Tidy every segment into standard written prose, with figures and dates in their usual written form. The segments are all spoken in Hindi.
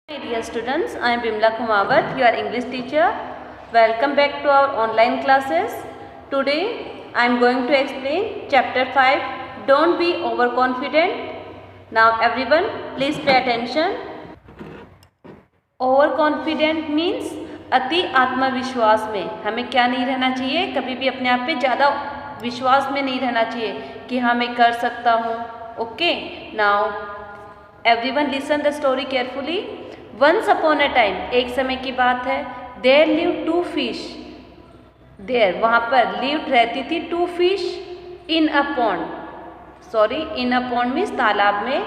Hi dear students, I am Bimla Kumawat, your English teacher. Welcome back to our online classes. Today I am going to explain chapter 5, Don't be overconfident. Now everyone please pay attention. Overconfident means अति आत्मविश्वास में हमें क्या नहीं रहना चाहिए, कभी भी अपने आप पे ज़्यादा विश्वास में नहीं रहना चाहिए कि हाँ मैं कर सकता हूँ. Okay, now everyone listen the story carefully. Once upon a time, एक समय की बात है. There live two fish. There वहाँ पर लिव रहती थी two fish in a pond. Sorry, in a pond means तालाब में.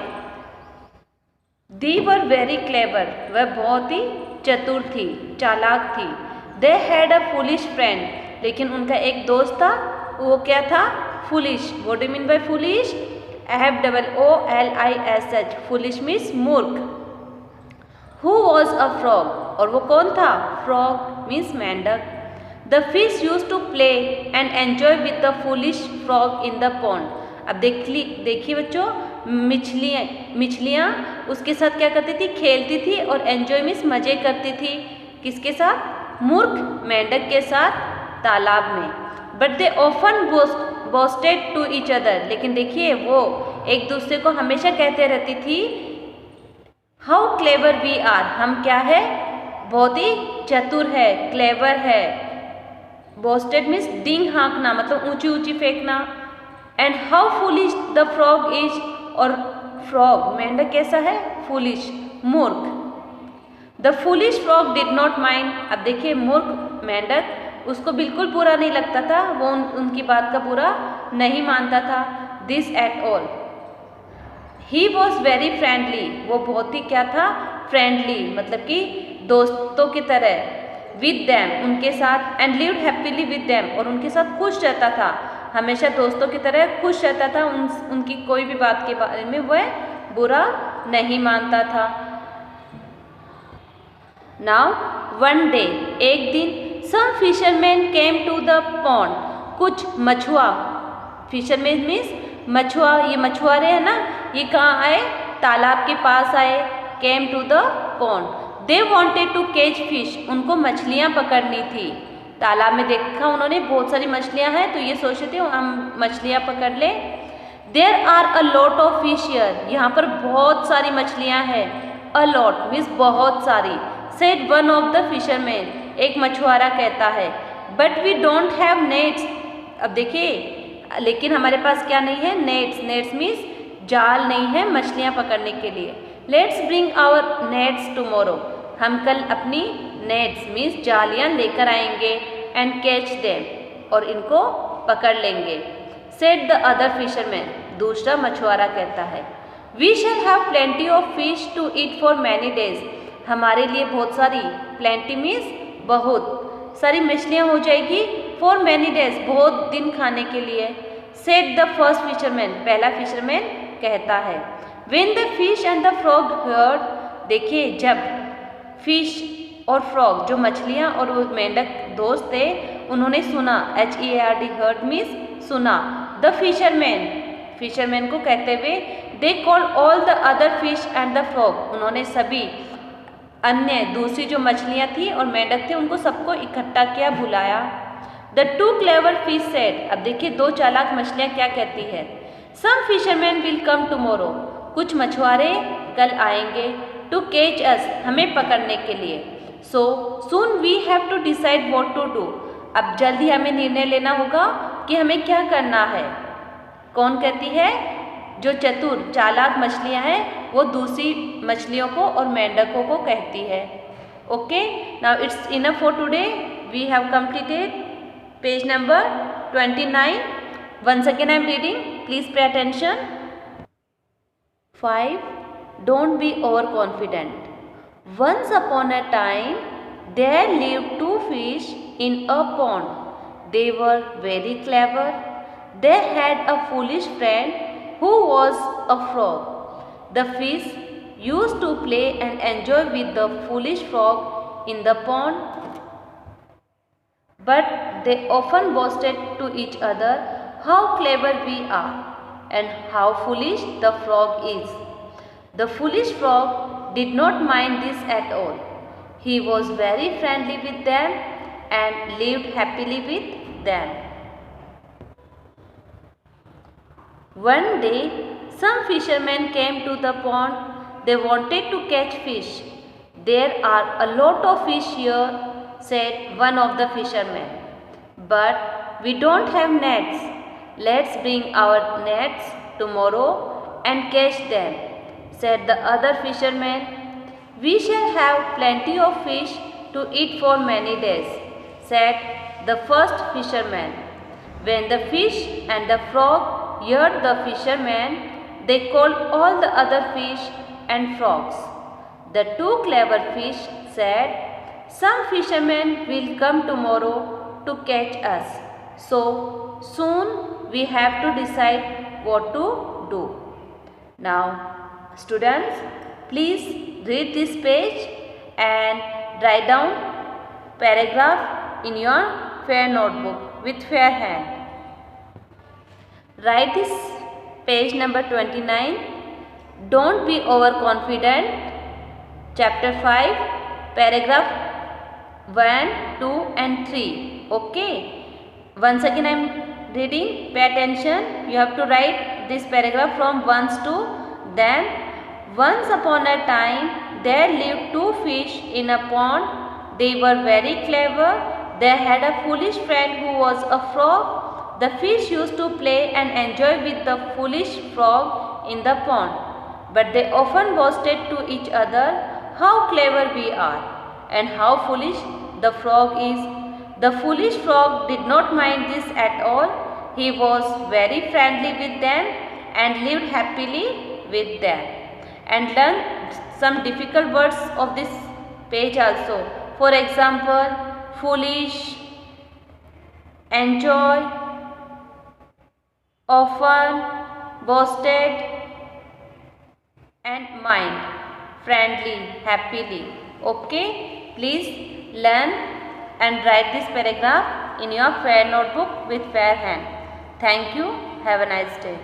दी वर वेरी क्लेवर, वह बहुत ही चतुर थी, चालाक थी. They had a foolish friend, लेकिन उनका एक दोस्त था, वो क्या था? Foolish. What do mean by foolish? FOOLISH. Foolish means मूर्ख. हु वॉज अ फ्रॉग, और वो कौन था? फ्रॉग मीन्स मेंढक. The fish use to play and enjoy with the foolish frog in the pond. अब देखिए बच्चों, मछलियाँ उसके साथ क्या करती थी? खेलती थी. और एंजॉय मीन्स मजे करती थी. किसके साथ? मूर्ख मेंढक के साथ तालाब में. But they often boasted to each other, लेकिन देखिए वो एक दूसरे को हमेशा कहते रहती थी हाउ क्लेवर वी आर, हम क्या है? बहुत ही चतुर है, क्लेवर है. बोस्टेड मीन्स डींग हाँकना, मतलब ऊंची ऊंची फेंकना. And how foolish the frog is, और फ्रॉग मेंढक कैसा है? फुलिश, मूर्ख. The foolish frog did not mind. अब देखिए मूर्ख मेंढक, उसको बिल्कुल बुरा नहीं लगता था, वो उनकी बात का बुरा नहीं मानता था. This at all. He was very friendly, वो बहुत ही क्या था? फ्रेंडली, मतलब कि दोस्तों की तरह. विद दैम, उनके साथ. And lived happily with them, और उनके साथ खुश रहता था, हमेशा दोस्तों की तरह खुश रहता था. उनकी कोई भी बात के बारे में वह बुरा नहीं मानता था. नाउ वन डे, एक दिन, some fisherman came to the pond. कुछ मछुआ, फिशरमैन मीन्स मछुआ, ये मछुआरे हैं ना, ये कहाँ आए? तालाब के पास आए. Came to the pond. They wanted to catch fish, उनको मछलियाँ पकड़नी थी. तालाब में देखा उन्होंने बहुत सारी मछलियाँ हैं, तो ये सोचते थे हम मछलियाँ पकड़ लें. There are a lot of fish here, यहाँ पर बहुत सारी मछलियाँ हैं. अ लॉट मीन्स बहुत सारी. Said one of the fisherman, एक मछुआरा कहता है. But we don't have nets. अब देखिए, लेकिन हमारे पास क्या नहीं है? नेट्स. नेट्स मीन्स जाल नहीं है मछलियाँ पकड़ने के लिए. Let's bring our nets tomorrow, हम कल अपनी नेट्स मीन्स जालियाँ लेकर आएंगे. एंड कैच देम, और इनको पकड़ लेंगे. सेड द अदर फिशरमैन, दूसरा मछुआरा कहता है. We shall have plenty of fish to eat for many days, हमारे लिए बहुत सारी, प्लेंटी मीन्स बहुत सारी मछलियाँ हो जाएगी. फॉर मैनी डेज, बहुत दिन खाने के लिए. सेड द फर्स्ट फिशरमैन, पहला फिशरमैन कहता है. When the fish and the frog heard, देखिए जब फिश और फ्रॉग, जो मछलियाँ और वो मेंढक दोस्त थे, उन्होंने सुना. HEARD, हर्ड मीन्स सुना. द फिशरमैन, फिशरमैन को कहते हुए. They call all the other fish and the frog, उन्होंने सभी अन्य दूसरी जो मछलियाँ थी और मेंढक थे उनको सबको इकट्ठा किया, बुलाया. The two clever fish said, अब देखिए दो चालाक मछलियाँ क्या कहती है. सम फिशरमैन विल कम टुमारो, कुछ मछुआरे कल आएंगे. टू कैच अस, हमें पकड़ने के लिए. So soon we have to decide what to do, अब जल्दी हमें निर्णय लेना होगा कि हमें क्या करना है. कौन कहती है? जो चतुर चालाक मछलियाँ हैं वो दूसरी मछलियों को और मेंढकों को कहती है. Okay, now it's enough for today. We have completed page number 29. Once again I am reading, please pay attention. 5. Don't be overconfident. Once upon a time, there lived two fish in a pond. They were very clever. They had a foolish friend who was a frog. The fish used to play and enjoy with the foolish frog in the pond. But they often boasted to each other how clever we are and how foolish the frog is. The foolish frog did not mind this at all. He was very friendly with them and lived happily with them. One day, some fishermen came to the pond. They wanted to catch fish. "There are a lot of fish here," said one of the fishermen. "But we don't have nets. Let's bring our nets tomorrow and catch them," said the other fisherman. "We shall have plenty of fish to eat for many days," said the first fisherman. When the fish and the frog heard the fisherman, they called all the other fish and frogs. The two clever fish said, "Some fishermen will come tomorrow to catch us, so soon we have to decide what to do." Now, students, please read this page and write down paragraph in your fair notebook with fair hand. Write this page number 29. Don't be overconfident. Chapter 5, paragraph 1, 2 and 3. Okay. Once again I am reading. Pay attention. You have to write this paragraph from 1 to them. Once upon a time there lived two fish in a pond. They were very clever. They had a foolish friend who was a frog. The fish used to play and enjoy with the foolish frog in the pond. But they often boasted to each other how clever we are and how foolish the frog is. The foolish frog did not mind this at all. He was very friendly with them and lived happily with them. And learn some difficult words of this page also. For example, foolish, enjoy, often, boasted and mind, friendly, happily. Okay, please learn and write this paragraph in your fair notebook with fair hand. Thank you. Have a nice day.